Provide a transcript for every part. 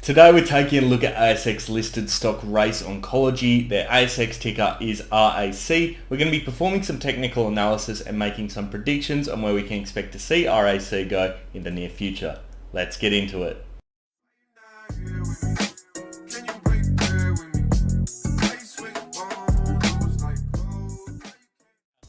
Today we're taking a look at ASX listed stock Race Oncology. Their ASX ticker is RAC. We're going to be performing some technical analysis and making some predictions on where we can expect to see RAC go in the near future. Let's get into it.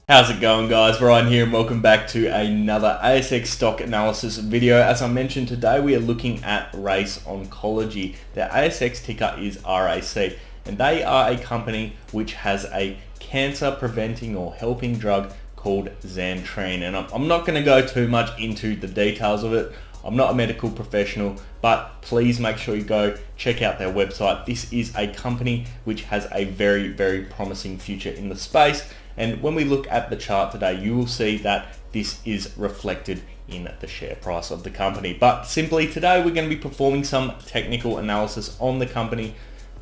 How's it going, guys? Ryan here and welcome back to another ASX stock analysis video. As I mentioned, today we are looking at Race Oncology. Their ASX ticker is RAC and they are a company which has a cancer preventing or helping drug called Zantrine. And I'm not going to go too much into the details of it. I'm not a medical professional, but please make sure you go check out their website. This is a company which has a very, very promising future in the space. And when we look at the chart today, you will see that this is reflected in the share price of the company. But simply today, we're going to be performing some technical analysis on the company.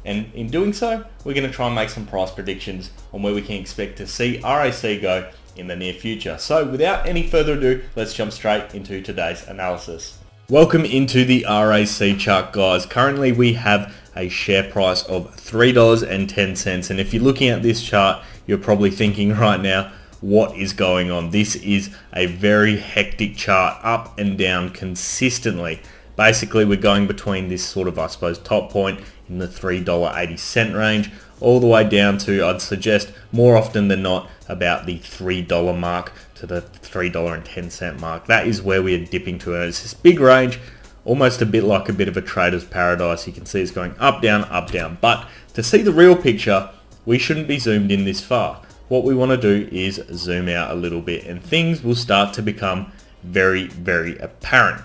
And in doing so, we're going to try and make some price predictions on where we can expect to see RAC go in the near future. So without any further ado, let's jump straight into today's analysis. Welcome into the RAC chart, guys. Currently, we have a share price of $3.10. And if you're looking at this chart, you're probably thinking right now, what is going on? This is a very hectic chart, up and down consistently. Basically, we're going between this sort of, I suppose, top point in the $3.80 range, all the way down to, I'd suggest, more often than not, about the $3 mark to the $3.10 mark. That is where we are dipping to. And it's this big range, almost a bit like a bit of a trader's paradise. You can see it's going up, down, up, down. But to see the real picture, we shouldn't be zoomed in this far. What we want to do is zoom out a little bit and things will start to become very, very apparent.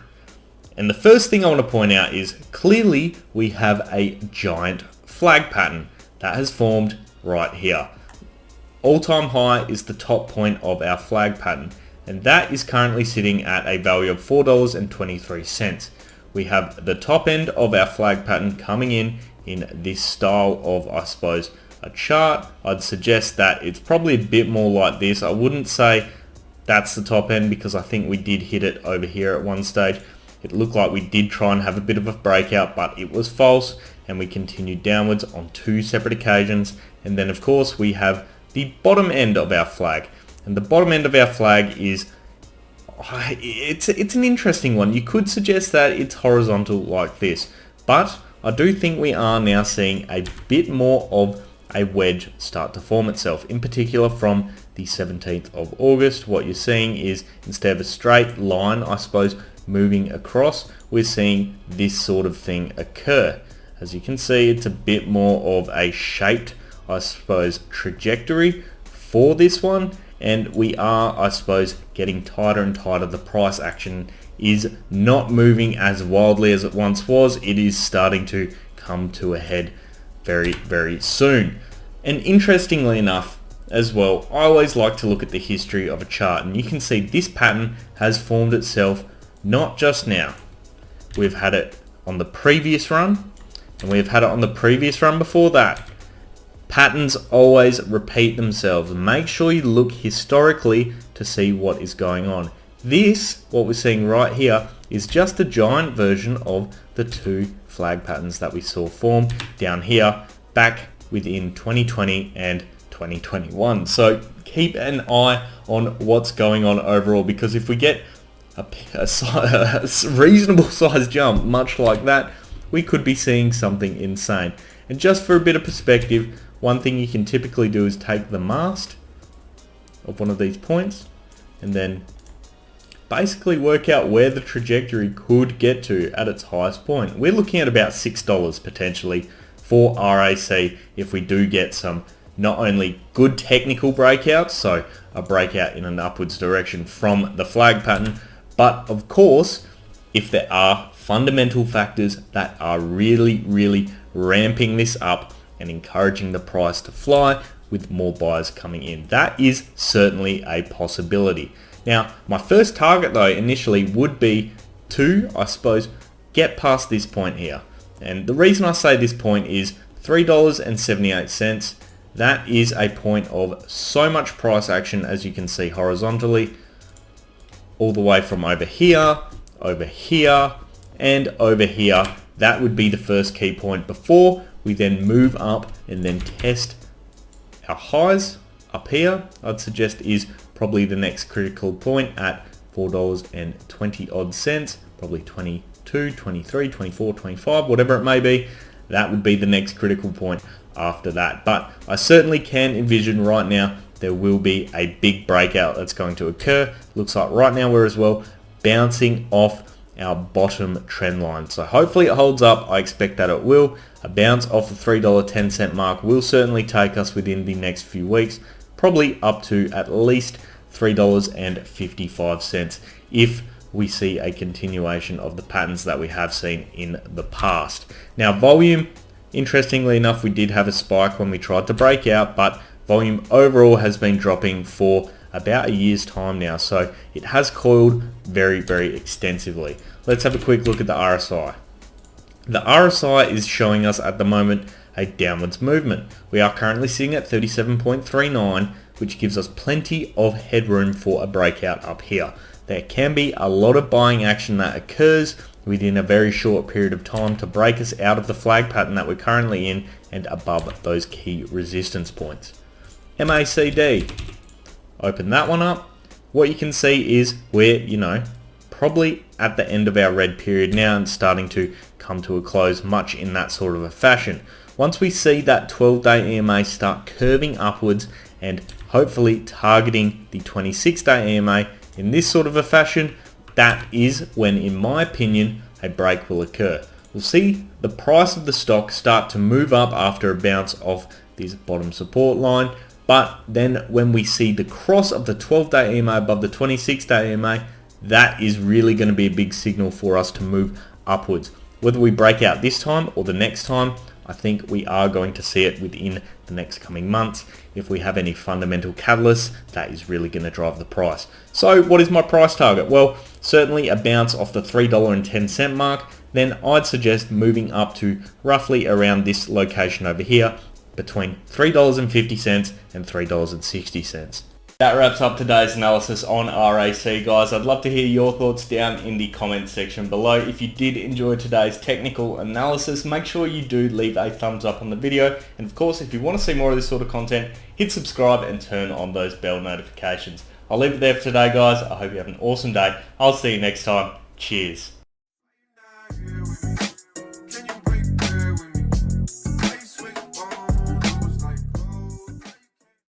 And the first thing I want to point out is clearly we have a giant flag pattern that has formed right here. All-time high is the top point of our flag pattern, and that is currently sitting at a value of $4.23. We have the top end of our flag pattern coming in this style of, I suppose, a chart. I'd suggest that it's probably a bit more like this. I wouldn't say that's the top end because I think we did hit it over here at one stage. It looked like we did try and have a bit of a breakout, but it was false and we continued downwards on two separate occasions. And then of course we have the bottom end of our flag, and the bottom end of our flag is it's an interesting one. You could suggest that it's horizontal like this, but I do think we are now seeing a bit more of a wedge start to form itself, in particular from the 17th of August. What you're seeing is, instead of a straight line, I suppose, moving across, we're seeing this sort of thing occur. As you can see, it's a bit more of a shaped, I suppose, trajectory for this one, and we are, I suppose, getting tighter and tighter. The price action is not moving as wildly as it once was. It is starting to come to a head very, very soon. And interestingly enough as well, I always like to look at the history of a chart, and you can see this pattern has formed itself not just now. We've had it on the previous run, and we've had it on the previous run before that. Patterns always repeat themselves. Make sure you look historically to see what is going on. This, what we're seeing right here, is just a giant version of the two flag patterns that we saw form down here back within 2020 and 2021. So keep an eye on what's going on overall, because if we get a reasonable size jump much like that, we could be seeing something insane. And just for a bit of perspective, one thing you can typically do is take the mast of one of these points and then basically work out where the trajectory could get to at its highest point. We're looking at about $6 potentially for RAC if we do get some not only good technical breakouts, so a breakout in an upwards direction from the flag pattern, but of course if there are fundamental factors that are really, really ramping this up and encouraging the price to fly with more buyers coming in. That is certainly a possibility. Now, my first target though initially would be to, I suppose, get past this point here. And the reason I say this point is $3.78. That is a point of so much price action, as you can see horizontally, all the way from over here, and over here. that would be the first key point before we then move up and then test our highs up here. I'd suggest is probably the next critical point at $4.20 odd cents, probably 22, 23, 24, 25, whatever it may be. That would be the next critical point after that. But I certainly can envision right now there will be a big breakout that's going to occur. Looks like right now we're as well bouncing off our bottom trend line. So hopefully it holds up. I expect that it will. A bounce off the $3.10 mark will certainly take us within the next few weeks, probably up to at least $3.55 if we see a continuation of the patterns that we have seen in the past. Now volume, interestingly enough, we did have a spike when we tried to break out, but volume overall has been dropping for about a year's time now, so it has coiled very, very extensively. Let's have a quick look at the RSI. The RSI is showing us at the moment a downwards movement. We are currently sitting at 37.39, which gives us plenty of headroom for a breakout up here. There can be a lot of buying action that occurs within a very short period of time to break us out of the flag pattern that we're currently in and above those key resistance points. MACD, open that one up. What you can see is we're, probably at the end of our red period now and starting to come to a close much in that sort of a fashion. Once we see that 12-day EMA start curving upwards and hopefully targeting the 26-day EMA in this sort of a fashion, that is when, in my opinion, a break will occur. We'll see the price of the stock start to move up after a bounce off this bottom support line, but then when we see the cross of the 12-day EMA above the 26-day EMA, that is really going to be a big signal for us to move upwards. Whether we break out this time or the next time, I think we are going to see it within the next coming months. If we have any fundamental catalysts, that is really going to drive the price. So what is my price target? Well, certainly a bounce off the $3.10 mark. Then I'd suggest moving up to roughly around this location over here, between $3.50 and $3.60. That wraps up today's analysis on RAC, guys. I'd love to hear your thoughts down in the comment section below. If you did enjoy today's technical analysis, make sure you do leave a thumbs up on the video. And of course, if you want to see more of this sort of content, hit subscribe and turn on those bell notifications. I'll leave it there for today, guys. I hope you have an awesome day. I'll see you next time. Cheers.